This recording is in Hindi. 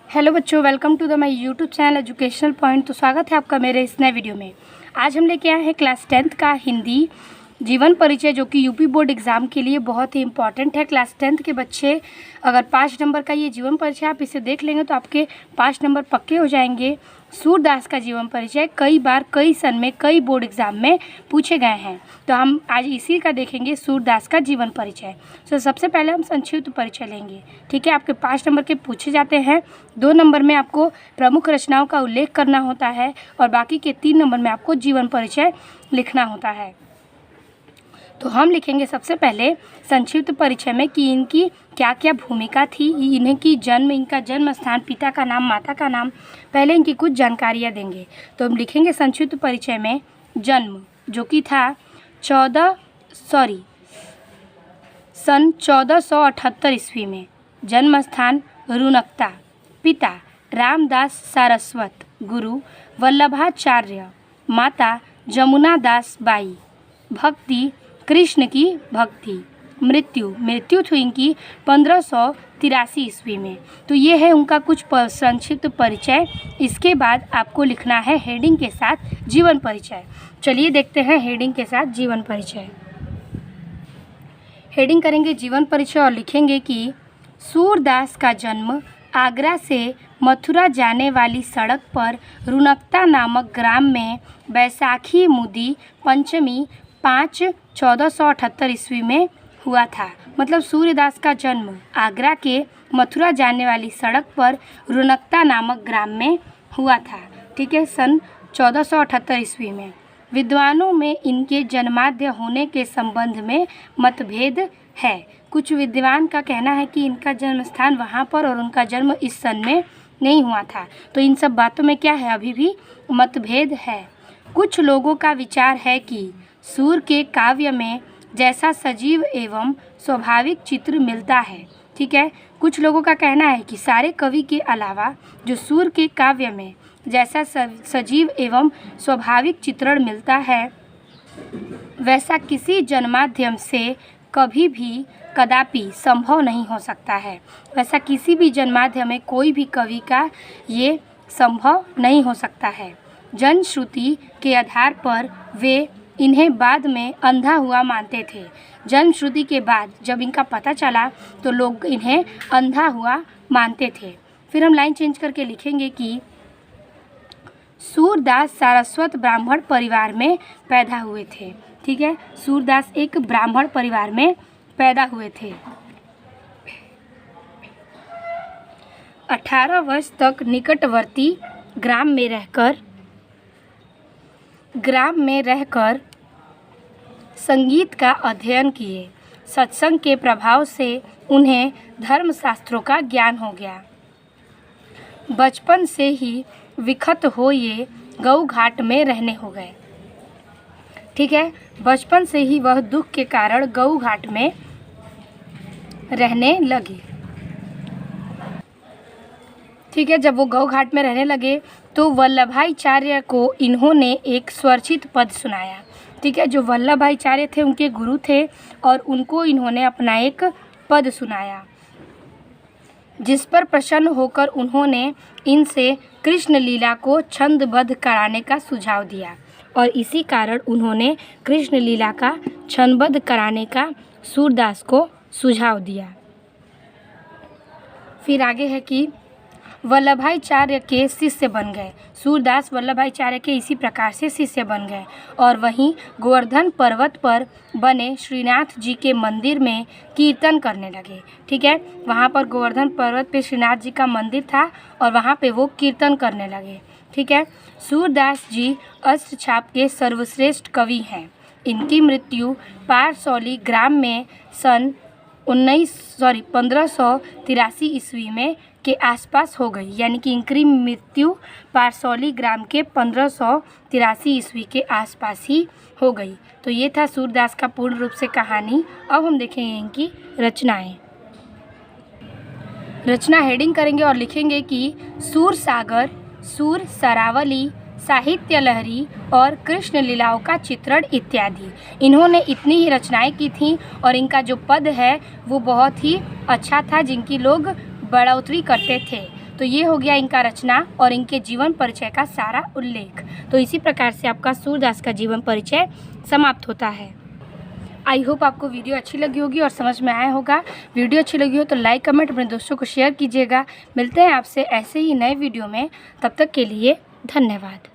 हेलो बच्चों, welcome to the my YouTube channel educational point. तो स्वागत है आपका मेरे इस नए वीडियो में। आज हम लेके आए हैं क्लास 10th का हिंदी जीवन परिचय, जो कि यूपी बोर्ड एग्ज़ाम के लिए बहुत ही इंपॉर्टेंट है। क्लास 10th के बच्चे अगर 5 नंबर का ये जीवन परिचय आप इसे देख लेंगे तो आपके 5 नंबर पक्के हो जाएंगे। सूरदास का जीवन परिचय कई बार कई सन में कई बोर्ड एग्ज़ाम में पूछे गए हैं, तो हम आज इसी का देखेंगे, सूरदास का जीवन परिचय। तो सबसे पहले हम संक्षिप्त परिचय लेंगे। ठीक है, आपके 5 नंबर के पूछे जाते हैं। 2 नंबर में आपको प्रमुख रचनाओं का उल्लेख करना होता है और बाकी के 3 नंबर में आपको जीवन परिचय लिखना होता है। तो हम लिखेंगे सबसे पहले संक्षिप्त परिचय में कि इनकी क्या क्या भूमिका थी, इनका जन्म स्थान, पिता का नाम, माता का नाम, पहले इनकी कुछ जानकारियाँ देंगे। तो हम लिखेंगे संक्षिप्त परिचय में जन्म, जो कि था सन 1478 ईस्वी में। जन्म स्थान रुनकता। पिता रामदास सारस्वत, गुरु वल्लभाचार्य, माता जमुना दास बाई। भक्ति कृष्ण की भक्ति। मृत्यु थी इनकी 1583 ईस्वी में। तो ये है उनका कुछ संक्षिप्त परिचय। इसके बाद आपको लिखना है हेडिंग के साथ जीवन परिचय। चलिए देखते हैं हेडिंग के साथ जीवन परिचय। हेडिंग करेंगे जीवन परिचय और लिखेंगे कि सूरदास का जन्म आगरा से मथुरा जाने वाली सड़क पर रुनकता नामक ग्राम में बैसाखी मुदी पंचमी 5/1478 ईस्वी में हुआ था। मतलब सूरदास का जन्म आगरा के मथुरा जाने वाली सड़क पर रुनकता नामक ग्राम में हुआ था। ठीक है, सन 1478 ईस्वी में। विद्वानों में इनके जन्माद्य होने के संबंध में मतभेद है। कुछ विद्वान का कहना है कि इनका जन्म स्थान वहाँ पर और उनका जन्म इस सन में नहीं हुआ था। तो इन सब बातों में क्या है, अभी भी मतभेद है। कुछ लोगों का विचार है कि सूर के काव्य में जैसा सजीव एवं स्वाभाविक चित्र मिलता है। ठीक है, कुछ लोगों का कहना है कि सारे कवि के अलावा जो सूर के काव्य में जैसा सजीव एवं स्वाभाविक चित्रण मिलता है, वैसा किसी जन्माध्यम से कभी भी कदापि संभव नहीं हो सकता है। वैसा किसी भी जन्माध्यम में कोई भी कवि का ये संभव नहीं हो सकता है। जनश्रुति के आधार पर वे इन्हें बाद में अंधा हुआ मानते थे। जनश्रुति के बाद जब इनका पता चला तो लोग इन्हें अंधा हुआ मानते थे। फिर हम लाइन चेंज करके लिखेंगे कि सूरदास सारस्वत ब्राह्मण परिवार में पैदा हुए थे। ठीक है, सूरदास एक ब्राह्मण परिवार में पैदा हुए थे। 18 वर्ष तक निकटवर्ती ग्राम में रहकर संगीत का अध्ययन किए। सत्संग के प्रभाव से उन्हें धर्मशास्त्रों का ज्ञान हो गया। बचपन से ही विखत हो ये गऊ घाट में रहने हो गए। ठीक है, बचपन से ही वह दुख के कारण गऊ घाट में रहने लगे। ठीक है, जब वो गौ घाट में रहने लगे तो वल्लभाचार्य को इन्होंने एक स्वरचित पद सुनाया। ठीक है, जो वल्लभाचार्य थे उनके गुरु थे और उनको इन्होंने अपना एक पद सुनाया, जिस पर प्रसन्न होकर उन्होंने इनसे कृष्ण लीला को छंदबद्ध कराने का सुझाव दिया और इसी कारण उन्होंने कृष्ण लीला का छंदबद्ध कराने का सूरदास को सुझाव दिया। फिर आगे है कि वल्लभाचार्य के शिष्य बन गए। सूरदास वल्लभाचार्य के इसी प्रकार से शिष्य बन गए और वहीं गोवर्धन पर्वत पर बने श्रीनाथ जी के मंदिर में कीर्तन करने लगे। ठीक है, वहाँ पर गोवर्धन पर्वत पे श्रीनाथ जी का मंदिर था और वहाँ पे वो कीर्तन करने लगे। ठीक है, सूरदास जी अष्टछाप के सर्वश्रेष्ठ कवि हैं। इनकी मृत्यु पारसौली ग्राम में सन 1583 ईस्वी में के आसपास हो गई। यानी कि इनकी मृत्यु पारसौली ग्राम के 1583 ईस्वी के आसपास ही हो गई। तो ये था सूरदास का पूर्ण रूप से कहानी। अब हम देखेंगे इनकी रचनाएं। रचना हेडिंग करेंगे और लिखेंगे कि सूर सागर, सूर सरावली, साहित्य लहरी और कृष्ण लीलाओं का चित्रण इत्यादि। इन्होंने इतनी ही रचनाएं की थीं और इनका जो पद है वो बहुत ही अच्छा था, जिनकी लोग बढ़ोतरी करते थे। तो ये हो गया इनका रचना और इनके जीवन परिचय का सारा उल्लेख। तो इसी प्रकार से आपका सूरदास का जीवन परिचय समाप्त होता है। आई होप आपको वीडियो अच्छी लगी होगी और समझ में आया होगा। वीडियो अच्छी लगी हो तो लाइक कमेंट अपने दोस्तों को शेयर कीजिएगा। मिलते हैं आपसे ऐसे ही नए वीडियो में, तब तक के लिए धन्यवाद।